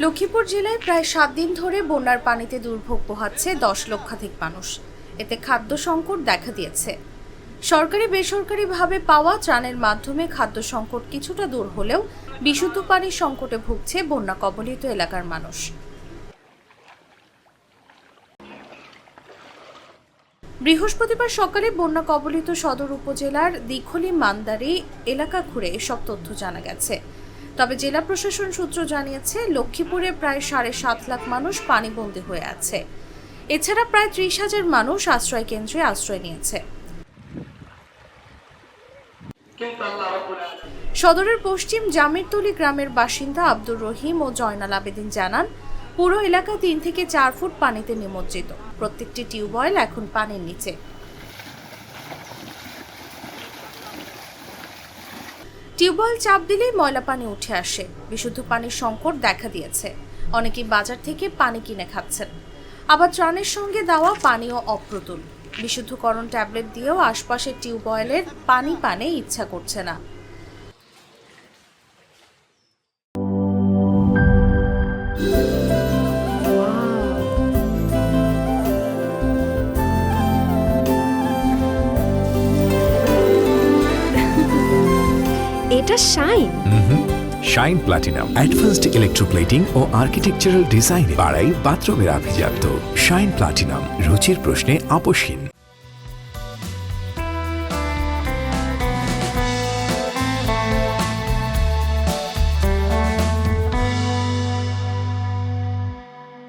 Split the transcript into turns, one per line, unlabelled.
লক্ষ্মীপুর জেলায় প্রায় 7 দিন ধরে বন্যার পানিতে দুর্ভোগ পোহাচ্ছে 10 লক্ষাধিক মানুষ। এতে খাদ্য সংকট দেখা দিয়েছে। সরকারি বেসরকারিভাবে পাওয়া ত্রাণের মাধ্যমে খাদ্য সংকট কিছুটা দূর হলেও বিশুদ্ধ পানির সংকটে ভুগছে বন্যা কবলিত এলাকার মানুষ। বৃহস্পতিবার সকালে বন্যা কবলিত সদর উপজেলার দিঘলি মান্দারি এলাকা ঘুরে এসব তথ্য জানা গেছে। তবে জেলা প্রশাসন সূত্র জানিয়েছে, লক্ষ্মীপুরে প্রায় 7.5 লাখ মানুষ পানিবন্দী হয়ে আছে। এছাড়া প্রায় 30,000 মানুষ আশ্রয় কেন্দ্রে আশ্রয় নিয়েছে। সদরের পশ্চিম জামিরতলি গ্রামের বাসিন্দা আব্দুর রহিম ও জয়নাল আবেদিন জানান, পুরো এলাকা 3 থেকে 4 ফুট পানিতে নিমজ্জিত। প্রত্যেকটি টিউবওয়েল এখন পানির নিচে। টিউবওয়েল চাপ দিলেই ময়লা পানি উঠে আসে। বিশুদ্ধ পানির সংকট দেখা দিয়েছে। অনেকেই বাজার থেকে পানি কিনে খাচ্ছেন। আবার ত্রাণের সঙ্গে দেওয়া পানিও অপ্রতুল। বিশুদ্ধকরণ ট্যাবলেট দিয়েও আশপাশের টিউবওয়েলের পানি পানে ইচ্ছা করছে না।
এটা shine
shine platinum advanced electroplating ও আর্কিটেকচারাল ডিজাইনে বাড়াই বাথরুমের আভিজাত্য। শাইন প্লাটিনাম, রুচির প্রশ্নে আপোষহীন।